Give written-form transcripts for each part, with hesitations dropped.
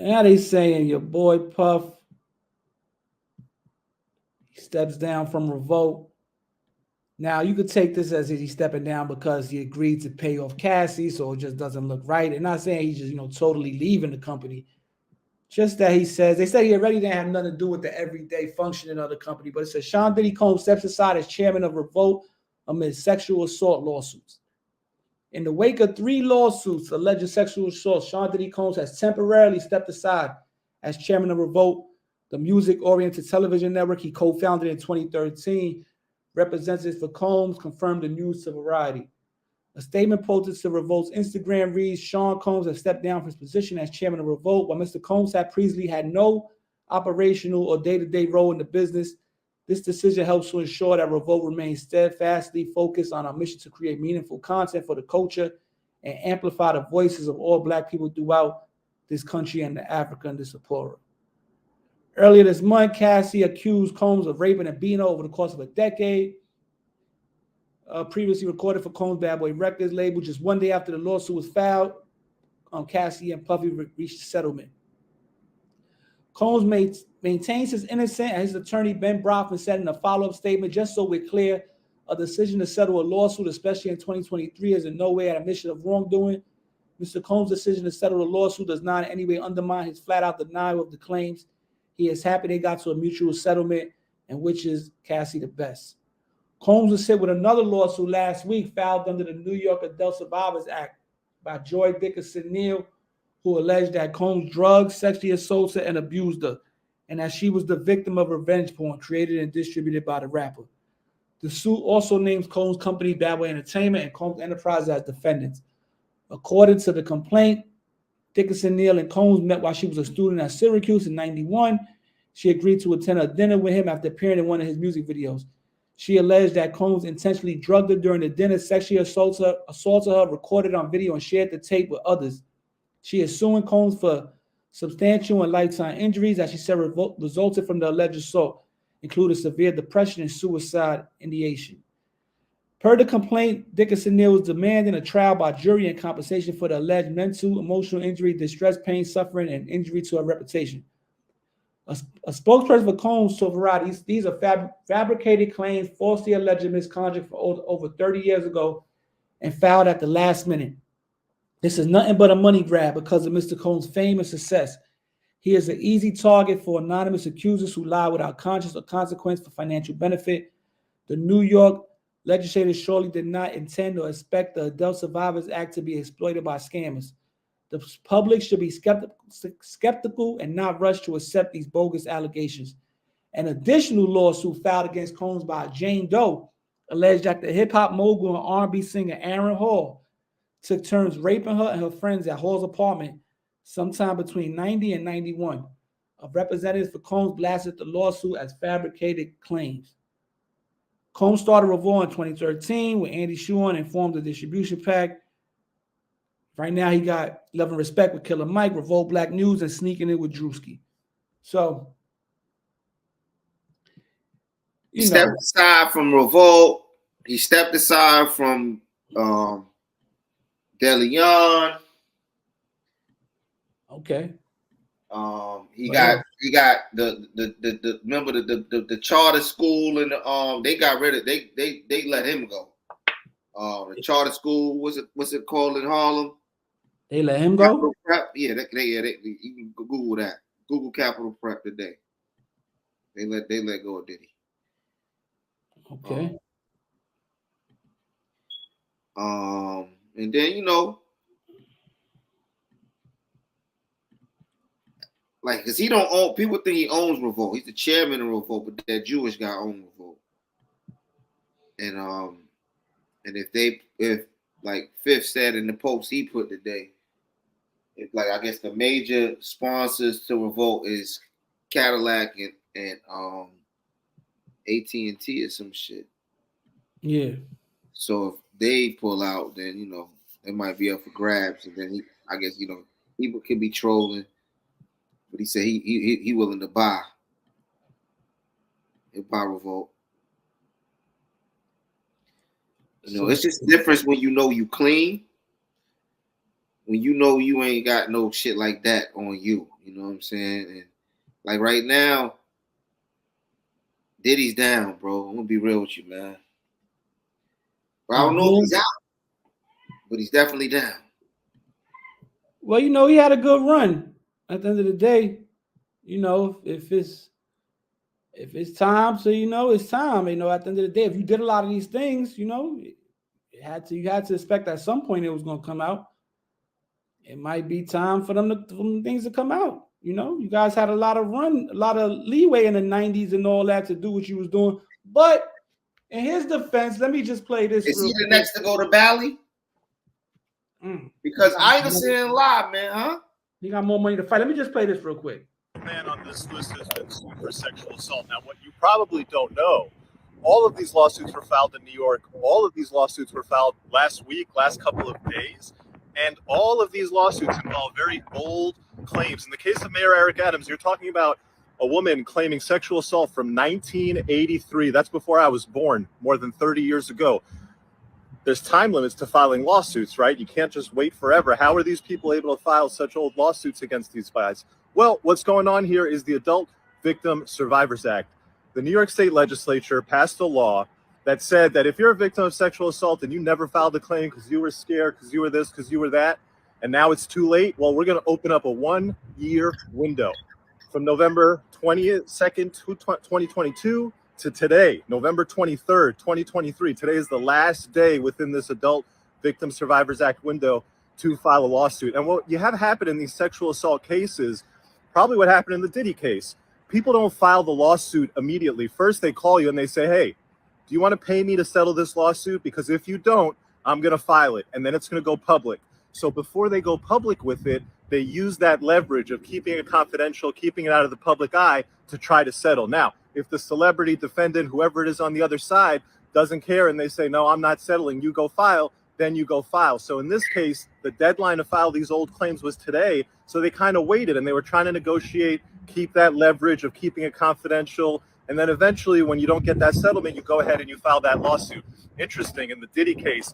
Now they saying your boy Puff steps down from Revolt. Now you could take this as he's stepping down because he agreed to pay off Cassie, so it just doesn't look right. And not saying he's just totally leaving the company. Just that he says they say he already didn't have nothing to do with the everyday functioning of the company, but it says Sean Diddy Combs steps aside as chairman of Revolt amid sexual assault lawsuits. In the wake of 3 lawsuits alleged sexual assault, Sean Diddy Combs has temporarily stepped aside as chairman of Revolt, the music-oriented television network he co-founded in 2013. Representatives for Combs confirmed the news to Variety. A statement posted to Revolt's Instagram reads, Sean Combs has stepped down from his position as chairman of Revolt. While Mr. Combs had previously had no operational or day-to-day role in the business, this decision helps to ensure that Revolt remains steadfastly focused on our mission to create meaningful content for the culture and amplify the voices of all Black people throughout this country and Africa and the PoRo. Earlier this month, Cassie accused Combs of raping and beating her over the course of a decade. Previously recorded for Combs' Bad Boy Records label. Just one day after the lawsuit was filed, Cassie and Puffy reached a settlement. Combs maintains his innocence, and his attorney Ben Brockman said in a follow-up statement, just so we're clear, a decision to settle a lawsuit, especially in 2023, is in no way an admission of wrongdoing. Mr. Combs' decision to settle the lawsuit does not in any way undermine his flat-out denial of the claims. He is happy they got to a mutual settlement, and which is Cassie the best. Combs was hit with another lawsuit last week filed under the New York Adult Survivors Act by Joy Dickinson Neal, who alleged that Combs drugged, sexually assaulted, and abused her, and that she was the victim of revenge porn created and distributed by the rapper. The suit also names Combs' company Bad Boy Entertainment and Combs Enterprises as defendants. According to the complaint, Dickinson Neal and Combs met while she was a student at Syracuse in 91. She agreed to attend a dinner with him after appearing in one of his music videos. She alleged that Combs intentionally drugged her during the dinner, sexually assaulted her, recorded on video, and shared the tape with others. She is suing Combs for substantial and lifetime injuries that she said resulted from the alleged assault, including severe depression and suicide ideation. Per the complaint, Dickinson Neal was demanding a trial by jury and compensation for the alleged mental, emotional injury, distress, pain, suffering, and injury to her reputation. A spokesperson for Combs told Variety, these are fabricated claims, falsely alleged misconduct for over 30 years ago and filed at the last minute. This is nothing but a money grab because of Mr. Combs' fame and success. He is an easy target for anonymous accusers who lie without conscience or consequence for financial benefit. The New York legislators surely did not intend or expect the Adult Survivors Act to be exploited by scammers. The public should be skeptical and not rush to accept these bogus allegations. An additional lawsuit filed against Combs by Jane Doe alleged that the hip-hop mogul and R&B singer Aaron Hall took turns raping her and her friends at Hall's apartment sometime between 90 and 91. A representative for Combs blasted the lawsuit as fabricated claims. Combs started Revolt in 2013 with Andy Schuon and formed a distribution pact. Right now, he got Love and Respect with Killer Mike, Revolt Black News, and Sneaking It with Drewski. So, he stepped aside from Revolt. He stepped aside from De Leon. Okay. He got the remember the charter school and they got rid of they let him go. The charter school, what's it called in Harlem? They let him go? Capital Prep? Yeah, you can Google that. Google Capital Prep today. They let go of Diddy. Okay. And then like, cause he don't own. People think he owns Revolt. He's the chairman of Revolt, but that Jewish guy owns Revolt. And if like Fifth said in the post he put today, if like I guess the major sponsors to Revolt is Cadillac and AT&T or some shit. Yeah. So if they pull out, then it might be up for grabs, and then I guess people could be trolling, but he said he willing to buy. He'll buy Revolt. It's just different when you clean. When you ain't got no shit like that on you. You know what I'm saying? And like right now, Diddy's down, bro. I'm gonna be real with you, man. But I don't know if he's out, but he's definitely down. Well, he had a good run. At the end of the day, if it's time, so it's time. At the end of the day, if you did a lot of these things, you had to expect at some point it was going to come out. It might be time for them things to come out. You guys had a lot of leeway in the 90s and all that to do what you was doing. But in his defense, let me just play this. Is he the next to go to Bally? Because I ain't saying lie, man, huh? He got more money to fight. Let me just play this real quick. Man on this list has been sued for sexual assault. Now, what you probably don't know, all of these lawsuits were filed in New York. All of these lawsuits were filed last couple of days. And all of these lawsuits involve very old claims. In the case of Mayor Eric Adams, you're talking about a woman claiming sexual assault from 1983. That's before I was born, more than 30 years ago. There's time limits to filing lawsuits, right? You can't just wait forever. How are these people able to file such old lawsuits against these guys? Well, what's going on here is the Adult Victim Survivors Act. The New York State Legislature passed a law that said that if you're a victim of sexual assault and you never filed a claim because you were scared, because you were this, because you were that, and now it's too late, well, we're going to open up a 1-year window from November 22nd, 2022 to today, November 23rd, 2023. Today is the last day within this Adult Victim Survivors Act window to file a lawsuit. And what you have happen in these sexual assault cases, probably what happened in the Diddy case, people don't file the lawsuit immediately. First, they call you and they say, hey, do you want to pay me to settle this lawsuit? Because if you don't, I'm going to file it, and then it's going to go public. So before they go public with it, they use that leverage of keeping it confidential, keeping it out of the public eye to try to settle. Now, if the celebrity defendant, whoever it is on the other side, doesn't care and they say, no, I'm not settling, you go file, then you go file. So in this case, the deadline to file these old claims was today. So they kind of waited and they were trying to negotiate, keep that leverage of keeping it confidential. And then eventually, when you don't get that settlement, you go ahead and you file that lawsuit. Interesting, in the Diddy case,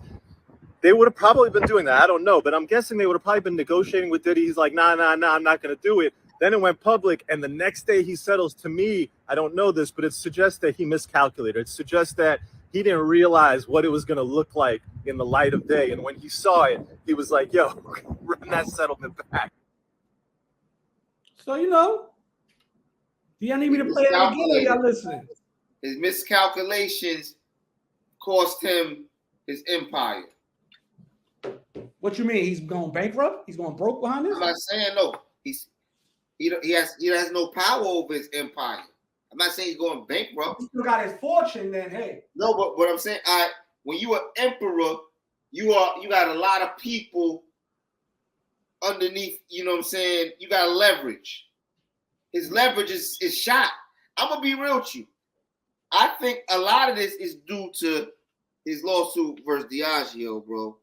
they would have probably been doing that. I don't know, but I'm guessing they would have probably been negotiating with Diddy. He's like, nah, I'm not going to do it. Then it went public, and the next day he settles. To me, I don't know this, but it suggests that he miscalculated. It suggests that he didn't realize what it was going to look like in the light of day. And when he saw it, he was like, yo, run that settlement back. So, do y'all need me to play it again or y'all listening? His miscalculations cost him his empire. What you mean? He's going bankrupt? He's going broke behind this? I'm not saying no. He has no power over his empire. I'm not saying he's going bankrupt. He still got his fortune. Then hey. No, but what I'm saying, when you are emperor, you got a lot of people underneath. You know what I'm saying? You got leverage. His leverage is shot. I'm gonna be real with you. I think a lot of this is due to his lawsuit versus Diageo, bro.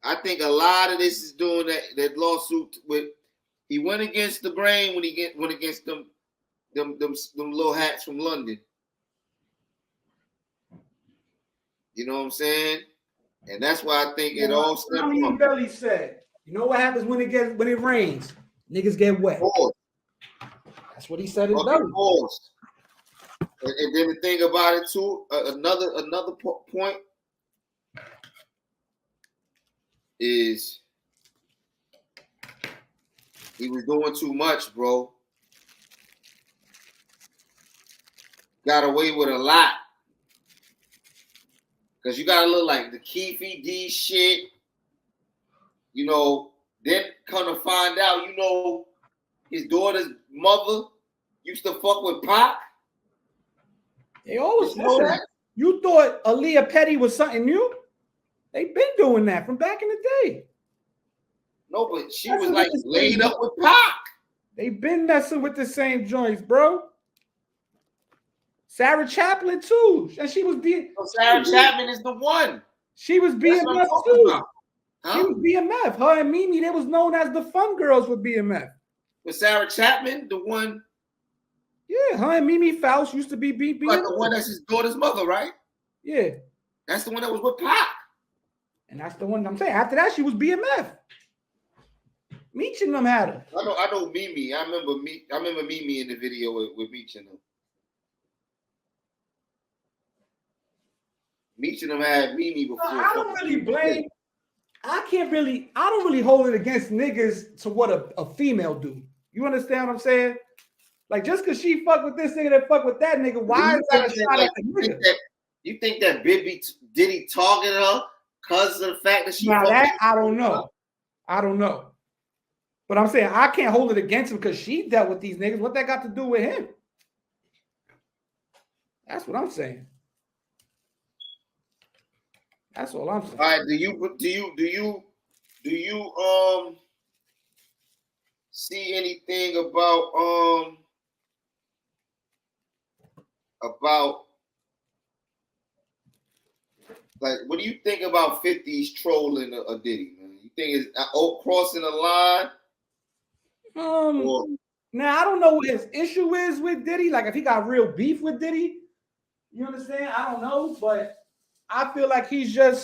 I think a lot of this is doing that lawsuit with. He went against the grain when he went against them little hats from London. You know what I'm saying? And that's why I think it all stemmed from. Billy said, "You know what happens when it rains? Niggas get wet." Pause. That's what he said. And then the thing about it too, another point is he was doing too much, bro. Got away with a lot. Because you got to look like the Keefe D shit. Then come to find out, his daughter's mother used to fuck with Pac. They always know that. You thought Aaliyah Petty was something new? They've been doing that from back in the day. No, but she was like laid up with Pac. They've been messing with the same joints, bro. Sarah Chaplin too, and she was being. Sarah Chapman is the one. She was BMF too. Huh? She was BMF. Her and Mimi, they was known as the fun girls with BMF. Was Sarah Chapman the one? Yeah, her and Mimi Faust used to be BMF. Like the one that's his daughter's mother, right? Yeah. That's the one that was with Pac. And that's the one I'm saying. After that, she was BMF. Meech and them had her. I know Mimi. I remember Mimi in the video with Meech and them. Meech and them had Mimi before. I don't really blame. I don't really hold it against niggas to what a female do. You understand what I'm saying? Like, just because she fuck with this nigga that fuck with that nigga, why is that a shot at the nigga? You think that Diddy targeted her because of the fact that she now that I don't know. But I'm saying I can't hold it against him because she dealt with these niggas. What that got to do with him? That's what I'm saying. That's all I'm saying. All right, do you see anything about like, what do you think about 50's trolling a Diddy, man? You think it's crossing the line? Now I don't know what his issue is with Diddy. Like, if he got real beef with Diddy, you understand? I don't know, but I feel like he's a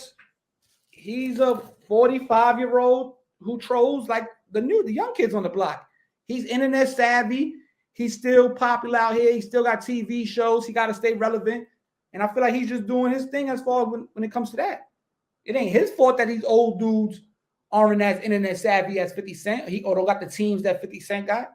45-year-old who trolls like the young kids on the block. He's internet savvy. He's still popular out here. He still got TV shows. He got to stay relevant. And I feel like he's just doing his thing as far as when it comes to that. It ain't his fault that these old dudes aren't as internet savvy as 50 Cent. He don't got the teams that 50 Cent got.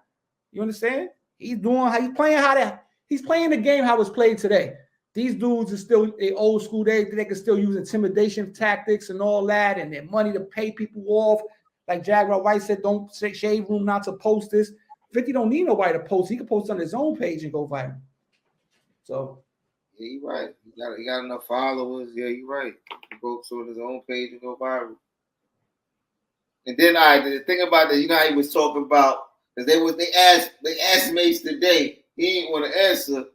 You understand? He's playing the game how it's played today. These dudes are still old school. They can still use intimidation tactics and all that, and their money to pay people off. Like Jaguar White said, don't say Shade Room not to post this. 50 don't need nobody to post. He can post on his own page and go viral. So yeah, you're right. He got enough followers. Yeah, you're right. He go on his own page and go viral. And then the thing about that, you know how he was talking about, because they asked Mace today. He ain't want to answer.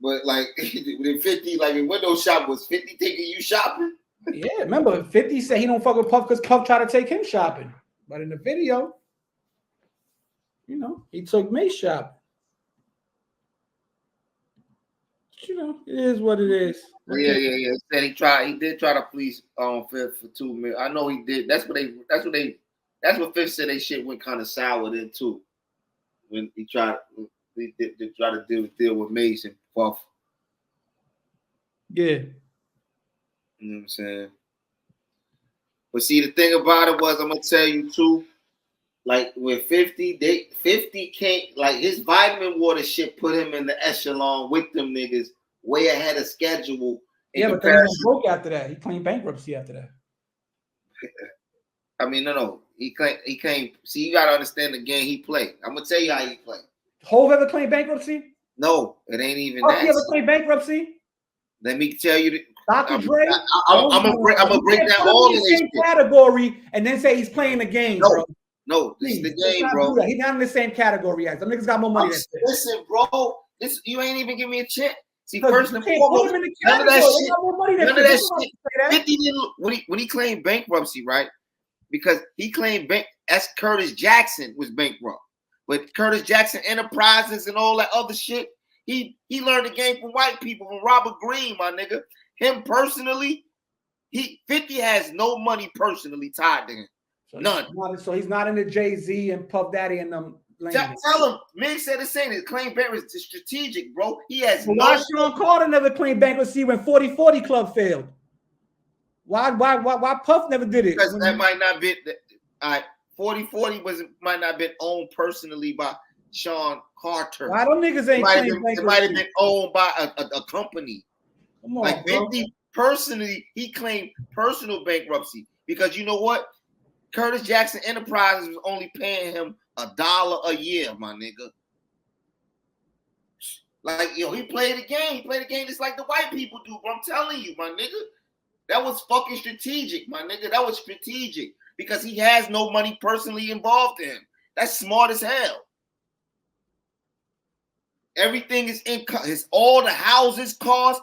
But like with 50, like in window shop, was 50 taking you shopping? Yeah, remember 50 said he don't fuck with Puff because Puff tried to take him shopping. But in the video, you know, he took me shopping. You know, it is what it is. Yeah. Said he did try to please Fifth for $2 million. I know he did. That's what Fifth said they shit went kind of sour then too. When he tried to deal with Mace and Puff. Yeah. You know what I'm saying? But see, the thing about it was, I'm gonna tell you too, like with 50 can't, like, his vitamin water shit put him in the echelon with them niggas way ahead of schedule. Yeah, but then he broke after that. He claimed bankruptcy after that. I mean, no. He claimed. See, you gotta understand the game he played. I'm gonna tell you how he played. Hove ever claimed bankruptcy? No, it ain't even that. He ever claimed bankruptcy? Let me tell you. Dr. Dre? I'm gonna break down all of this category and then say he's playing the game, bro. No, this is the game, bro. He's not in the same category as them niggas got more money than this. Listen, bro. You ain't even give me a chance. See, first and foremost, none of that shit. 50 didn't, when he claimed bankruptcy, right? Because he claimed that's Curtis Jackson was bankrupt. But Curtis Jackson Enterprises and all that other shit, he learned the game from white people, from Robert Greene, my nigga. Him personally, 50 has no money personally tied to him. So none. So he's not in the Jay-Z and Puff Daddy and them. Tell him. Mig said the same. His claim bankruptcy is strategic, bro. He has why Sean Carter never claimed bankruptcy when 40/40 Club failed? Why Puff never did it? Because that might not be. 40/40 might not have been owned personally by Sean Carter. Why them niggas ain't claimed bankruptcy? It might have been owned by a company. Come on, like 50 personally, he claimed personal bankruptcy because you know what? Curtis Jackson Enterprises was only paying him $1 a year, my nigga. Like, he played the game. He played the game just like the white people do, bro. I'm telling you, my nigga. That was fucking strategic, my nigga. That was strategic because he has no money personally involved in him. That's smart as hell. Everything is all the houses, cars,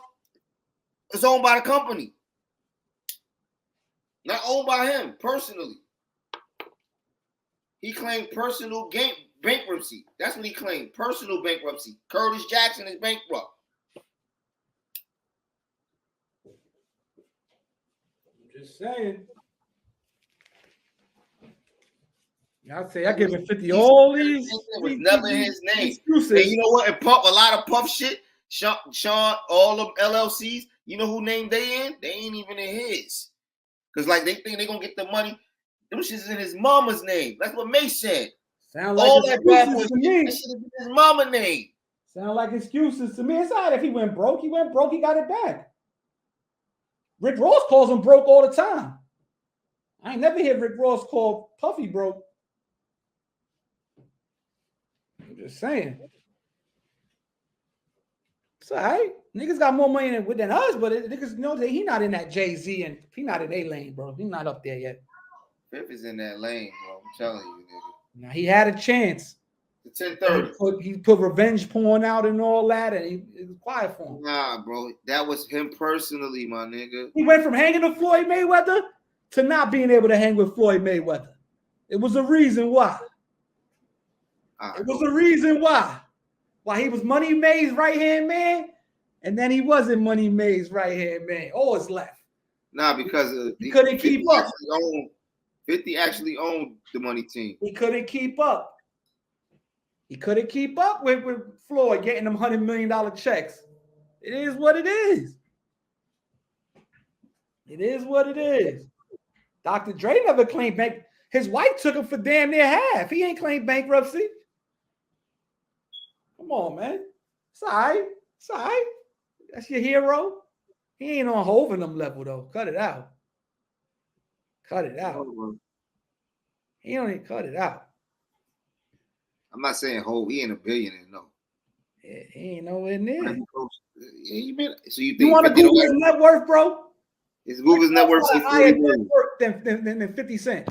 is owned by the company. Not owned by him personally. He claimed personal bankruptcy. That's what he claimed. Personal bankruptcy. Curtis Jackson is bankrupt. I'm just saying. I'll say I give him 50 all these. It was never his name. Excuses. And you know what? And Puff, a lot of Puff shit. Sean, all them LLCs. You know who name they in? They ain't even in his. Cause like they think they gonna get the money. Them shit's in his mama's name. That's what May said. Sound like all that bad boy to me. That shit is his mama name. Sound like excuses to me. It's all right if he went broke. He went broke. He got it back. Rick Ross calls him broke all the time. I ain't never heard Rick Ross call Puffy broke. I'm just saying. It's all right. Niggas got more money than us, but niggas know that he not in that Jay-Z and he not in A lane, bro. He not up there yet. Fifth is in that lane, bro. I'm telling you, nigga. Now he had a chance. The 1030. He put revenge porn out and all that, and it was quiet for him. Nah, bro. That was him personally, my nigga. He went from hanging with Floyd Mayweather to not being able to hang with Floyd Mayweather. It was a reason why. It was a reason why. Why he was Money May's right-hand man, and then he wasn't Money May's right-hand man. All is left. Nah, because he couldn't keep up. 50 actually owned the money team. He couldn't keep up. He couldn't keep up with Floyd getting them $100 million checks. It is what it is. It is what it is. Dr. Dre never claimed bank. His wife took him for damn near half. He ain't claimed bankruptcy. Come on, man. It's all right. It's all right. That's your hero. He ain't on Hov in them level, though. Cut it out. Cut it out. He don't even cut it out. I'm not saying Hov. He ain't a billionaire, no. Yeah, he ain't nowhere near. Yeah, so you want to Google his net worth, bro? His Google's net worth is higher net worth than 50 Cent.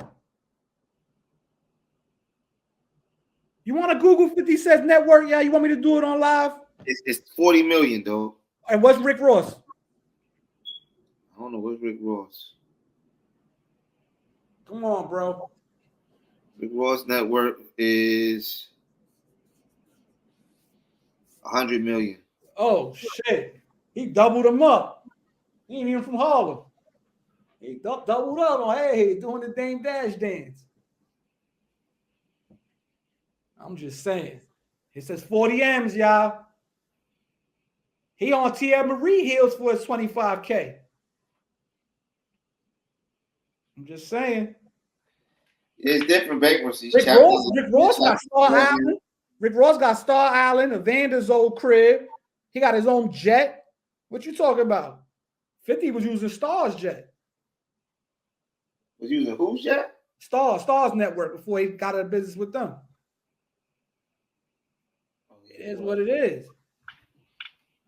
You want to Google 50 Cent's net worth? Yeah, you want me to do it on live? It's 40 million, though. And what's Rick Ross? I don't know. What's Rick Ross? Come on, bro. Rick Ross' net worth is 100 million. Oh, shit. He doubled him up. He ain't even from Harlem. He doubled up on, hey, doing the Dame Dash dance. I'm just saying. It says 40 M's, y'all. He on Thierry Marie heels for his 25K. I'm just saying. It's different bankruptcies. Rick Ross got Star Island. Rick Ross got Star Island, Evander's old crib. He got his own jet. What you talking about? 50 was using Star's jet. Was using whose jet? Star's network before he got out of business with them. It is what it is.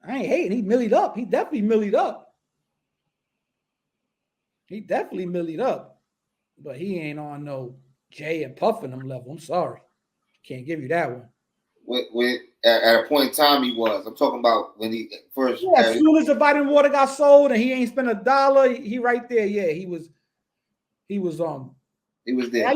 I ain't hating. He millied up. He definitely millied up. He definitely millied up. But he ain't on no Jay and Puff in them level. I'm sorry. Can't give you that one. At a point in time, he was. I'm talking about when he first. Yeah, as soon as the Vitamin Water got sold and he ain't spent $1, he right there. Yeah, he was there.